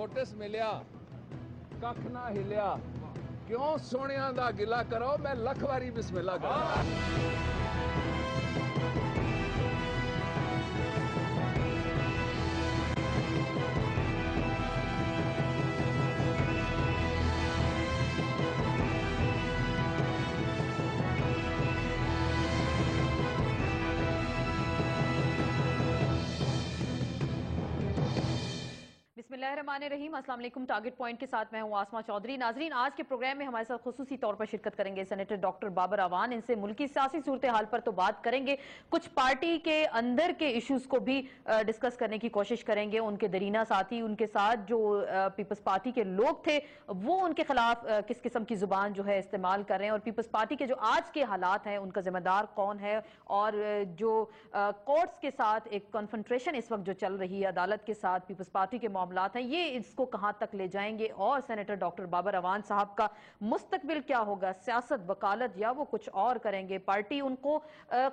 Notice ਮਿਲਿਆ ਕੱਖ ਨਾ ਹਿਲਿਆ ਕਿਉਂ ਸੋਹਣਿਆਂ ਦਾ ਗਿਲਾ ਕਰੋ ਮੈਂ ਲੱਖ ਵਾਰੀ ਬਿਸਮਿਲ੍ਲਾ ਕਰਾਂ बिस्मिल्लाहिर्रहमानिर्रहीम। अस्सलाम वालेकुम। टारगेट पॉइंट के साथ मैं हूं आसमा चौधरी। नाजरीन, आज के प्रोग्राम में हमारे साथ खुसूसी तौर पर शिरकत करेंगे सेनेटर डॉक्टर बाबर अवान। इनसे मुल्की सियासी सूरत हाल पर तो बात करेंगे, कुछ पार्टी के अंदर के इश्यूज को भी डिस्कस करने की कोशिश करेंगे। उनके दरीना साथी, उनके साथ जो पीपल्स पार्टी के लोग थे, वो उनके खिलाफ किस किस्म की जुबान जो है इस्तेमाल कर रहे हैं, और पीपल्स पार्टी के जो आज के हालात हैं उनका जिम्मेदार कौन है, और जो कोर्ट्स के साथ एक कॉन्फ्रंट्रेशन इस वक्त जो चल रही है अदालत के साथ पीपल्स पार्टी के मामलात हैं, ये इसको कहां तक ले जाएंगे, और सेनेटर डॉक्टर बाबर अवान साहब का मुस्तकबिल क्या होगा, सियासत, वकालत, या वो कुछ और करेंगे, पार्टी उनको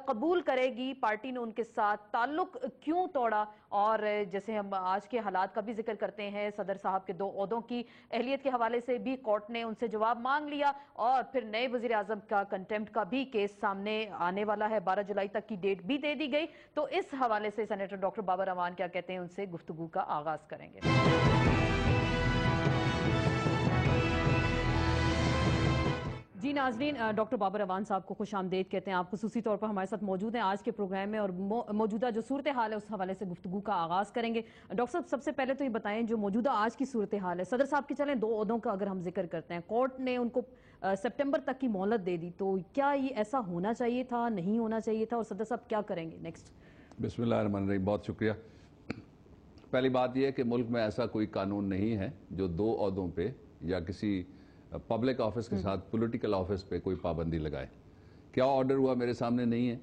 कबूल करेगी, पार्टी ने उनके साथ ताल्लुक क्यों तोड़ा। और जैसे हम आज के हालात का भी जिक्र करते हैं, सदर साहब के 2 ओहदों की अहलियत के हवाले से भी कोर्ट ने उनसे जवाब मांग लिया, और फिर नए वजीर आजम का कंटेम्प्ट का भी केस सामने आने वाला है, 12 जुलाई तक की डेट भी दे दी गई। तो इस हवाले से सेनेटर डॉक्टर बाबर अवान क्या कहते हैं, उनसे गुफ्तगू का आगाज करेंगे। जी नाजरीन, डॉक्टर बाबर अवान साहब को खुश आमदेद कहते हैं। आप खुसूसी तौर पर हमारे साथ मौजूद हैं आज के प्रोग्राम में, और मौजूदा जो सूरत हाल है उस हवाले से गुफ्तगू का आगाज करेंगे। डॉक्टर साहब, सबसे पहले तो ये बताएं, जो मौजूदा आज की सूरत हाल है, सदर साहब के चलें 2 ओहदों का अगर हम जिक्र करते हैं, कोर्ट ने उनको सितंबर तक की मोहलत दे दी, तो क्या ये ऐसा होना चाहिए था, नहीं होना चाहिए था, और सदर साहब क्या करेंगे नेक्स्ट? बिस्मिल्लाहिर्रहमानिर्रहीम। बहुत शुक्रिया। पहली बात यह है कि मुल्क में ऐसा कोई कानून नहीं है जो 2 ओहदों पे या किसी पब्लिक ऑफिस के साथ पॉलिटिकल ऑफिस पे कोई पाबंदी लगाए। क्या ऑर्डर हुआ मेरे सामने नहीं है,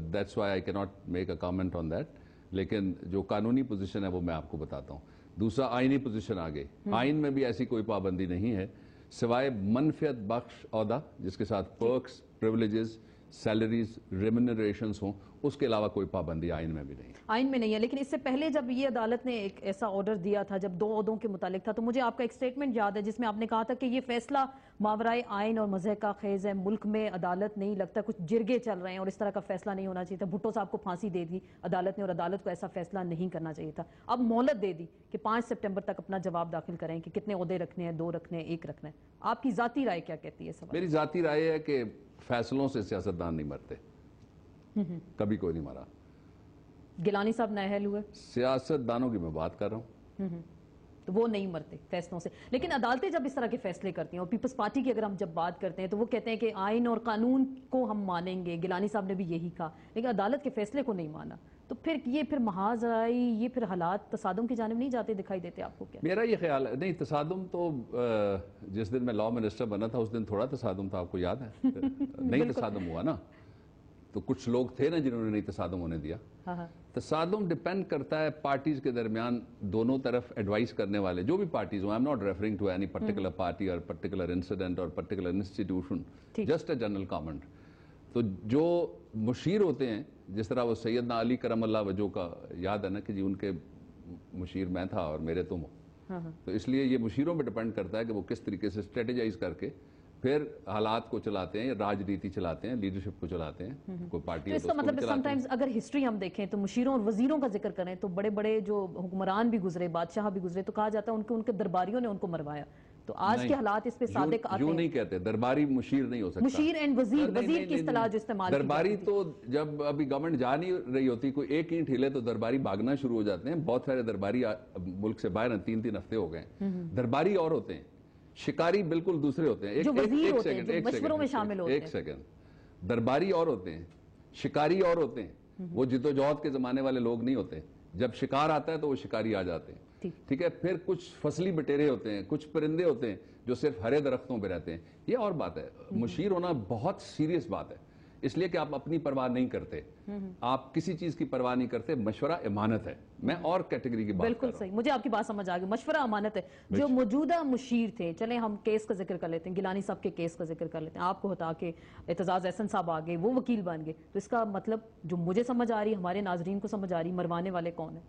that's why I can not make a comment on that, लेकिन जो कानूनी पोजीशन है वो मैं आपको बताता हूँ। दूसरा, आईनी पोजीशन आ गई। आइन में भी ऐसी कोई पाबंदी नहीं है सिवाय मनफियत बख्श ओहदा जिसके साथ पर्क्स, प्रिविलेजेस, सैलरीज, रेम्यूनरेशंस हों, उसके अलावा कोई पाबंदी आइन में भी नहीं। आइन में नहीं है, लेकिन इससे पहले जब ये अदालत ने एक ऐसा ऑर्डर दिया था जब 2 ओहदों के मुतालिक था, तो मुझे आपका एक स्टेटमेंट याद है जिसमें आपने कहा था कि ये फैसला मावराए आइन और मज़हब का खेज है, मुल्क में अदालत नहीं लगता, कुछ जिरगे चल रहे हैं और इस तरह का फैसला नहीं होना चाहिए था। भुट्टो साहब को फांसी दे दी अदालत ने, और अदालत को ऐसा फैसला नहीं करना चाहिए था। अब मोहलत दे दी कि 5 सितंबर तक अपना जवाब दाखिल करें कि कितने ओहदे रखने हैं, 2 रखने हैं, 1 रखना है। आपकी जाती राय क्या कहती है सवाल? मेरी जाती राय है कि फैसलों से सियासतदान नहीं मरते, कभी कोई नहीं मरा। गिलानी साहब नाअहल हुए, सियासतदानों की मैं बात कर रहा हूँ, तो वो नहीं मरते फैसलों से। लेकिन अदालतें जब इस तरह के फैसले करती हैं, और पीपल्स पार्टी की अगर हम जब बात करते हैं तो वो कहते हैं कि आइन और कानून को हम मानेंगे, गिलानी साहब ने भी यही कहा, लेकिन अदालत के फैसले को नहीं माना, तो फिर ये महाज आई, ये फिर हालात तसादुम की जानिब नहीं जाते दिखाई देते आपको? क्या मेरा ये ख्याल है, नहीं तसादुम तो जिस दिन मैं लॉ मिनिस्टर बना था उस दिन थोड़ा तसादुम था, आपको याद है? नहीं तसादुम हुआ ना, तो कुछ लोग थे ना जिन्होंने नहीं तसादुम होने दिया। तसादुम डिपेंड करता है पार्टीज के दरमियान, दोनों तरफ एडवाइस करने वाले जो भी पार्टीज हो, I am not referring to any particular party और पर्टिकुलर इंसिडेंट और particular institution, just a general comment. तो जो मुशीर होते हैं, जिस तरह वो सैयदना अली करमल्लाह वजह का याद है ना कि जी उनके मुशीर मैं था और मेरे तुम हो, तो इसलिए ये मुशीरों पे डिपेंड करता है कि वो किस तरीके से स्ट्रेटेजाइज करके फिर हालात को चलाते हैं, राजनीति चलाते हैं, लीडरशिप को चलाते हैं। कोई पार्टी तो इसका मतलब समटाइम्स अगर हिस्ट्री हम देखें तो मुशीरों और वजीरों का जिक्र करें तो बड़े बड़े जो हुक्मरान भी गुजरे, बादशाह भी गुजरे, तो कहा जाता है उनके दरबारियों ने उनको मरवाया। तो आज के हालात इस पे सादिक आते हैं। नहीं कहते, दरबारी मुशीर नहीं हो सकता। मुशीर एंड वजीर, वजीर की इस्तिलाह जो इस्तेमाल की दरबारी तो जब अभी गवर्नमेंट जा नहीं रही होती, कोई एक ईंट हिले तो दरबारी भागना शुरू हो जाते हैं। बहुत सारे दरबारी मुल्क से बाहर 3-3 हफ्ते हो गए। दरबारी और होते हैं, शिकारी बिल्कुल दूसरे होते हैं। एक सेकंड, दरबारी और होते हैं, शिकारी और होते हैं। वो जिद्दोजहद के जमाने वाले लोग नहीं होते। जब शिकार आता है तो वो शिकारी आ जाते हैं, ठीक है। फिर कुछ फसली बटेरे होते हैं, कुछ परिंदे होते हैं जो सिर्फ हरे दरख्तों पे रहते हैं, ये और बात है। मुशीर होना बहुत सीरियस बात है, इसलिए कि आप अपनी परवाह नहीं करते, आप किसी चीज की परवाह नहीं करते। मशवरा अमानत है। मैं और कैटेगरी की बात बिल्कुल सही, मुझे आपकी बात समझ आ गई। मशवरा अमानत है। जो मौजूदा मुशीर थे, चले हम केस का जिक्र कर लेते हैं, गिलानी साहब के केस का जिक्र कर लेते हैं, आपको हटा के एतजाज एहसन साहब आ गए, वो वकील बन गए, तो इसका मतलब जो मुझे समझ आ रही, हमारे नाजरीन को समझ आ रही, मरवाने वाले कौन है?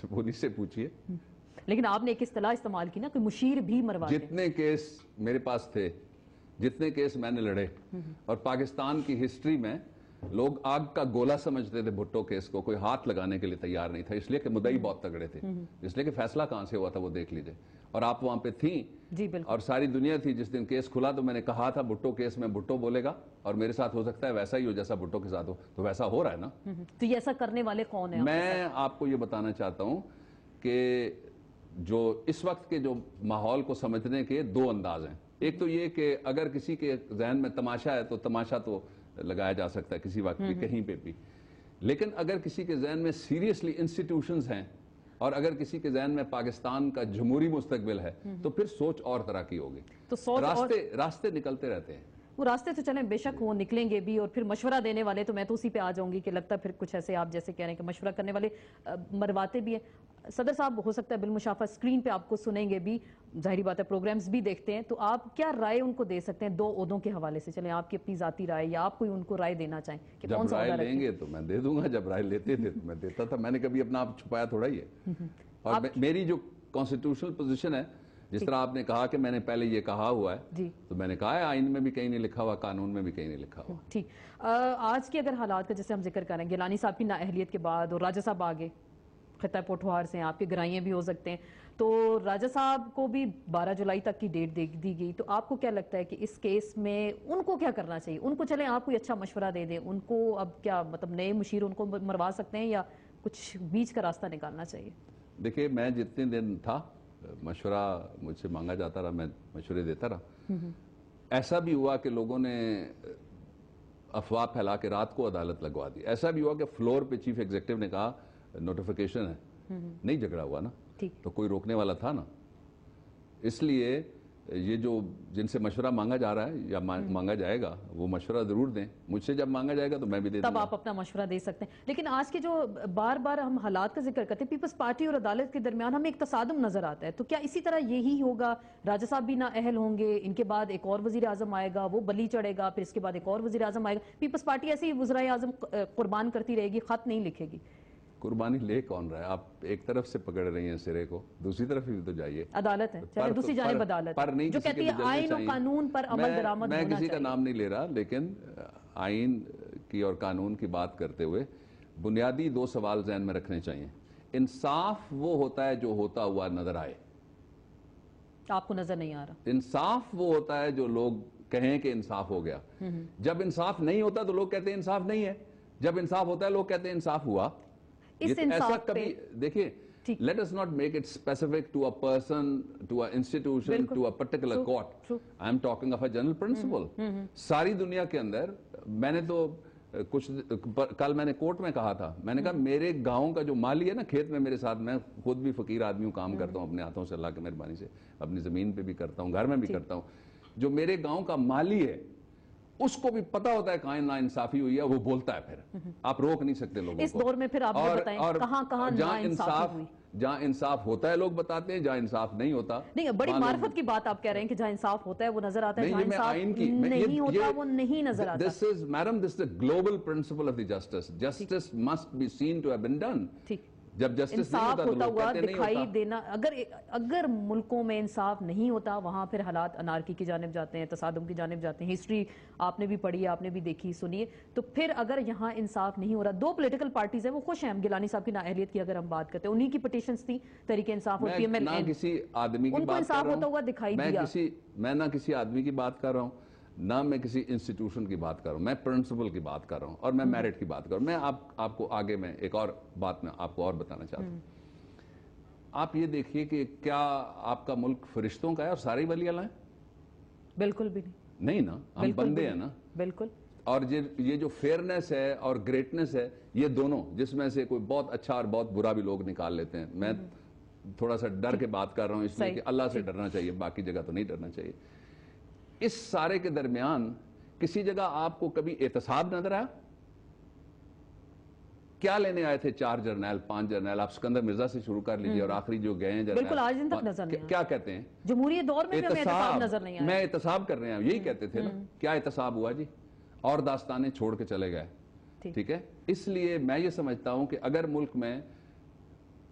पुलिस से पूछिए। लेकिन आपने एक इस्तेलाह इस्तेमाल की ना कि मुशीर भी मरवाते हैं। जितने केस मेरे पास थे, जितने केस मैंने लड़े, और पाकिस्तान की हिस्ट्री में लोग आग का गोला समझते थे भुट्टो केस को, कोई हाथ लगाने के लिए तैयार नहीं था, इसलिए कि मुद्दई बहुत तगड़े थे, इसलिए कि फैसला कहां से हुआ था वो देख लीजिए। और आप वहां पे थी जी बिल्कुल, और सारी दुनिया थी। जिस दिन केस खुला तो मैंने कहा था भुट्टो केस में भुट्टो बोलेगा और मेरे साथ हो सकता है वैसा ही हो जैसा भुट्टो के साथ हो, तो वैसा हो रहा है ना। तो ये ऐसा करने वाले कौन है? मैं आपको ये बताना चाहता हूं कि जो इस वक्त के जो माहौल को समझने के दो अंदाज हैं। एक तो ये कि अगर किसी के जहन में तमाशा है तो तमाशा तो लगाया जा सकता है किसी वक्त भी, कहीं पे भी। लेकिन अगर किसी के जहन में सीरियसली इंस्टीट्यूशंस हैं और अगर किसी के जहन में पाकिस्तान का जमहूरी मुस्तकबिल है, तो फिर सोच और तरह की होगी। तो सोच रास्ते निकलते रहते हैं। वो रास्ते तो चलें, बेशक वो निकलेंगे भी। और फिर मशवरा देने वाले, तो मैं तो उसी पे आ जाऊंगी कि लगता है फिर कुछ ऐसे आप जैसे कह रहे हैं कि मशवरा करने वाले मरवाते भी हैं। सदर साहब, हो सकता है बिलमुशाफा स्क्रीन पे आपको सुनेंगे भी, जाहिर बात है प्रोग्राम्स भी देखते हैं, तो आप क्या राय उनको दे सकते हैं दो ओहदों के हवाले से? चलें आपकी अपनी जाती राय, या आप कोई उनको राय देना चाहें कि कौन सा राय लेंगे तो मैं दे दूंगा, जब राय लेते थे तो मैं देता था। मैंने कभी अपना आप छुपाया थोड़ा ही है। और मेरी जो कॉन्स्टिट्यूशनल पोजीशन है, जिस तरह आपने कहा कि मैंने पहले ये कहा हुआ है जी, तो मैंने कहा है, आइन में भी कहीं नहीं लिखा हुआ, कानून में भी कहीं नहीं लिखा हुआ। ठीक। आज के अगर हालात का जैसे हम जिक्र करें, गिलानी साहब की नाअहलियत के बाद और राजा साहब आगे खिता पोठवार से, आपके गराइयाँ भी हो सकते हैं, तो राजा साहब को भी 12 जुलाई तक की डेट दे दी गई। तो आपको क्या लगता है कि इस केस में उनको क्या करना चाहिए? उनको चलें आप कोई अच्छा मशवरा दे दें, उनको अब क्या मतलब नए मुशीर उनको मरवा सकते हैं या कुछ बीच का रास्ता निकालना चाहिए? देखिए, मैं जितने दिन था मशवरा मुझसे मांगा जाता रहा, मैं मशवरे देता रहा। ऐसा भी हुआ कि लोगों ने अफवाह फैला के रात को अदालत लगवा दी। ऐसा भी हुआ कि फ्लोर पे चीफ एग्जीक्यूटिव ने कहा नोटिफिकेशन है, नहीं झगड़ा हुआ ना, तो कोई रोकने वाला था ना। इसलिए ये जो जिनसे मशवरा मांगा जा रहा है या मांगा जाएगा, वो मशवरा जरूर दें। मुझसे जब मांगा जाएगा तो मैं भी दे दूंगा। तब आप अपना मशवरा दे सकते हैं। लेकिन आज के जो बार बार हम हालात का जिक्र करते हैं, पीपल्स पार्टी और अदालत के दरमियान हमें एक तसादुम नजर आता है, तो क्या इसी तरह यही होगा? राजा साहब भी नाअहल होंगे, इनके बाद एक और वजीर आजम आएगा, वो बली चढ़ेगा, फिर इसके बाद एक और वजीर आजम आएगा। पीपल्स पार्टी ऐसे ही वज़ीर आजम कुर्बान करती रहेगी, खत नहीं लिखेगी। कुर्बानी ले कौन रहा है? आप एक तरफ से पकड़ रही हैं सिरे को, दूसरी तरफ भी तो जाइए। अदालत है, चलिए दूसरी जानिब अदालत है जो कहती है आइन और कानून पर अमल दरामद होना चाहिए। मैं किसी का नाम नहीं ले रहा, लेकिन आइन की और कानून की बात करते हुए बुनियादी दो सवाल ज़हन में रखने चाहिए। इंसाफ वो होता है जो होता हुआ नजर आए। आपको नजर नहीं आ रहा? इंसाफ वो होता है जो लोग कहें कि इंसाफ हो गया। जब इंसाफ नहीं होता तो लोग कहते हैं इंसाफ नहीं है, जब इंसाफ होता है लोग कहते हैं इंसाफ हुआ। इस ऐसा कभी देखिए, let us not make it specific to a person, to a institution, to a particular court. I am talking of a general principle. सारी दुनिया के अंदर, मैंने तो कल मैंने कोर्ट में कहा था, मैंने कहा मेरे गांव का जो माली है ना, खेत में मेरे साथ, मैं खुद भी फकीर आदमी हूँ, काम करता हूँ अपने हाथों से, अल्लाह की मेहरबानी से, अपनी जमीन पे भी करता हूँ, घर में भी करता हूँ। जो मेरे गांव का माली है उसको भी पता होता है कहाँ ना इंसाफी हुई है, वो बोलता है। फिर आप रोक नहीं सकते लोगों को। इस दौर में फिर आप ये बताएं कहाँ जहाँ इंसाफ होता है लोग बताते हैं, जहाँ इंसाफ नहीं होता नहीं। बड़ी मार्फत की बात आप कह रहे हैं कि जहाँ इंसाफ होता है वो नजर आता है, जहाँ इंसाफ नहीं होता वो नहीं नजर आता। This is madam, this is the global principle of the justice. Justice must be seen to have been done. ठीक, जब जस्टिस इंसाफ होता हुआ दिखाई देना, अगर मुल्कों में इंसाफ नहीं होता, वहां फिर हालात अनारकी की जानिब जाते हैं, तसादुम की जानिब जाते हैं। हिस्ट्री आपने भी पढ़ी है, आपने भी देखी सुनी है। तो फिर अगर यहाँ इंसाफ नहीं हो रहा, दो पॉलिटिकल पार्टीज हैं वो खुश हैं। गिलानी साहब की नाअहलियत की अगर हम बात करते हैं, उन्हीं की पिटीशंस थी, तहरीक इंसाफ और PMLN, किसी आदमी की उनको इंसाफ होता हुआ दिखाई दिया। मैं ना किसी आदमी की बात कर रहा हूँ, ना मैं किसी इंस्टीट्यूशन की बात कर रहा हूँ, मैं प्रिंसिपल की बात कर रहा हूँ और मैं मेरिट की बात कर रहा हूँ। मैं आपको आगे में एक और बात में आपको और बताना चाहता हूँ। आप ये देखिए कि क्या आपका मुल्क फरिश्तों का है और सारे वली अल्लाह हैं? बिल्कुल भी नहीं ना, हम बंदे हैं ना। बिल्कुल। और ये जो फेयरनेस है और ग्रेटनेस है, ये दोनों, जिसमें से कोई बहुत अच्छा और बहुत बुरा भी लोग निकाल लेते हैं। मैं थोड़ा सा डर के बात कर रहा हूँ इसलिए कि अल्लाह से डरना चाहिए, बाकी जगह तो नहीं डरना चाहिए। इस सारे के दरमियान किसी जगह आपको कभी एहतसाब नजर आया? क्या लेने आए थे 4 जर्नैल 5 जर्नैल? आप सिकंदर मिर्जा से शुरू कर लीजिए और आखिरी जो गए हैं बिल्कुल आज दिन तक नजर नहीं। क्या कहते हैं जमहूरी दौर में भी हमें एहतसाब नजर नहीं आया। मैं एहतसाब कर रहे हैं, यही कहते थे ना। क्या एहतसाब हुआ जी? और दास्तानें छोड़ के चले गए। ठीक है, इसलिए मैं ये समझता हूं कि अगर मुल्क में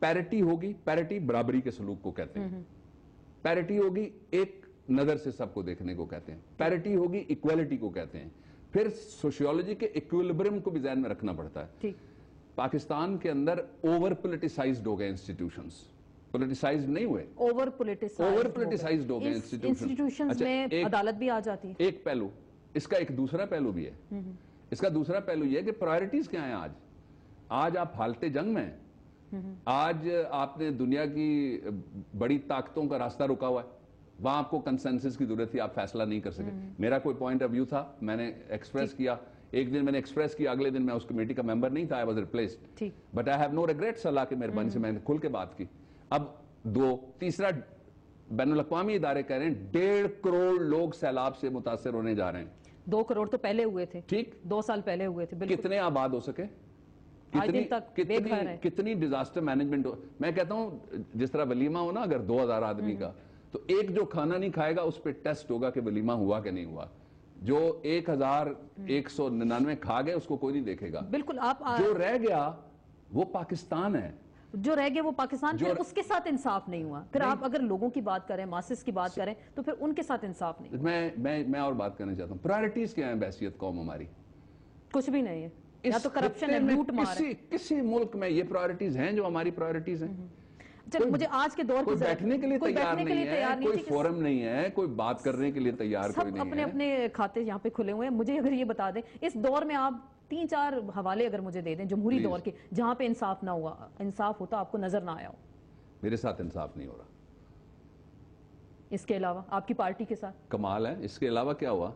पैरिटी होगी, पैरिटी बराबरी के सलूक को कहते हैं, पैरिटी होगी एक नजर से सबको देखने को कहते हैं, पैरिटी होगी इक्वालिटी को कहते हैं, फिर सोशियोलॉजी के इक्विलिब्रियम को भी ध्यान में रखना पड़ता है। ठीक। पाकिस्तान के अंदर ओवर पोलिटिसाइज्ड हो गए इंस्टीट्यूशंस, पोलिटिसाइज्ड नहीं हुए, ओवर पोलिटिसाइज्ड हो गए इंस्टीट्यूशंस में अदालत भी आ जाती है। एक पहलू, इसका एक दूसरा पहलू भी है। इसका दूसरा पहलू यह है कि प्रायोरिटीज क्या हैं। आज आप हालते जंग में हैं। आज आपने दुनिया की बड़ी ताकतों का रास्ता रुका हुआ है, वहां आपको कंसेंसस की जरूरत थी, आप फैसला नहीं कर सके। मेरा कोई पॉइंट ऑफ व्यू था, मैंने एक्सप्रेस किया, एक दिन मैंने एक्सप्रेस किया, अगले दिन मैं उस कमेटी का मेंबर नहीं था, I was replaced, but I have no regrets. अल्लाह की मेहरबानी से मैंने खुल के बात की। अब तीसरा बैनुल अक़वामी इदारे कह रहे हैं 1.5 करोड़ लोग सैलाब से मुतासर होने जा रहे हैं। 2 करोड़ तो पहले हुए थे, ठीक, 2 साल पहले हुए थे। कितने आबाद हो सके, कितनी डिजास्टर मैनेजमेंट हो। मैं कहता हूं जिस तरह वलीमा हो ना, अगर 2000 आदमी का, तो एक जो खाना नहीं खाएगा उस पर टेस्ट होगा कि वलीमा हुआ कि नहीं हुआ। जो 1199 खा गए उसको कोई नहीं देखेगा। बिल्कुल। जो रह गया वो पाकिस्तान है, जो रह गया वो पाकिस्तान, फिर उसके साथ इंसाफ नहीं हुआ। फिर आप अगर लोगों की बात करें, मासिस की बात करें, तो फिर उनके साथ इंसाफ नहीं। मैं और बात करना चाहता हूं, प्रायोरिटीज क्या है बहसियत कौम हमारी? कुछ भी नहीं है, या तो करप्शन है, लूट मार है। किसी मुल्क में ये प्रायोरिटीज हैं जो हमारी प्रायोरिटीज हैं? चलो, मुझे आज के दौर कोई बैठने के लिए तैयार नहीं है, कोई फोरम नहीं है, कोई बात करने के लिए तैयार कोई नहीं है। अपने अपने खाते यहाँ पे खुले हुए हैं। मुझे अगर ये बता दें, इस दौर में आप 3-4 हवाले अगर मुझे दे दें जमहूरी दौर के, जहां पे इंसाफ ना हुआ, इंसाफ होता आपको नजर ना आया हो। मेरे साथ इंसाफ नहीं हो रहा। इसके अलावा आपकी पार्टी के साथ? कमाल है। इसके अलावा क्या हुआ?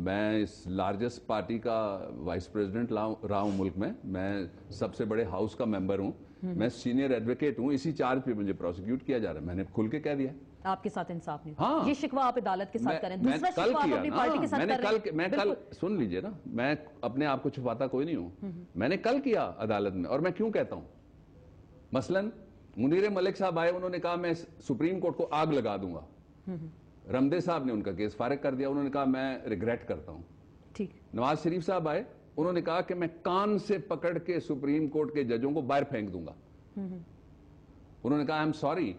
मैं इस लार्जेस्ट पार्टी का वाइस प्रेसिडेंट रहा हूं मुल्क में, मैं सबसे बड़े हाउस का मेंबर हूं, मैं सीनियर एडवोकेट हूं, इसी चार्ज पे मुझे प्रोसिक्यूट किया जा रहा है। मैंने खुल के कह दिया आपके साथ इंसाफ नहीं। हाँ, ये शिकवा आप अदालत के साथ करें, दूसरा शिकवा आप अपनी पार्टी के साथ कर रहे हैं। मैं कल सुन लीजिए ना, मैं अपने आप को छुपाता कोई नहीं हूं। मैंने कल किया अदालत में, और मैं क्यों कहता हूं। मसलन मुनीर मलिक साहब आए, उन्होंने कहा मैं सुप्रीम कोर्ट को आग लगा दूंगा। रमदे साहब ने उनका केस फारिग कर दिया, उन्होंने कहा मैं रिग्रेट करता हूं। ठीक। नवाज शरीफ साहब आए, उन्होंने कहा कि मैं कान से पकड़ के सुप्रीम कोर्ट के जजों को बाहर फेंक दूंगा। उन्होंने कहा आई एम सॉरी,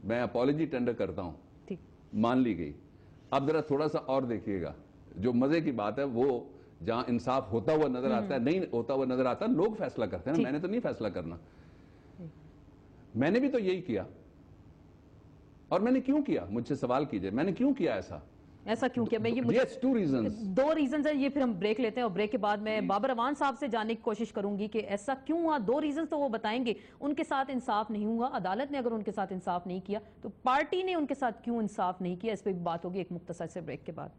मैं अपॉलॉजी टेंडर करता हूं। ठीक, मान ली गई। अब जरा थोड़ा सा और देखिएगा, जो मजे की बात है वो जहां इंसाफ होता हुआ नजर आता है, नहीं होता हुआ नजर आता है, लोग फैसला करते हैं ना, मैंने तो नहीं फैसला करना। मैंने भी तो यही किया। और मैंने क्यों किया, मुझसे सवाल कीजिए, मैंने क्यों किया ऐसा क्यों किया? मैं ये yes, 2 reasons. 2 रीजंस है। ये फिर हम ब्रेक लेते हैं, और ब्रेक के बाद मैं बाबर अवान साहब से जानने की कोशिश करूंगी कि ऐसा क्यों हुआ। 2 रीजंस तो वो बताएंगे। उनके साथ इंसाफ नहीं हुआ, अदालत ने अगर उनके साथ इंसाफ नहीं किया, तो पार्टी ने उनके साथ क्यों इंसाफ नहीं किया, इस पर बात होगी एक मुख्तसर से ब्रेक के बाद।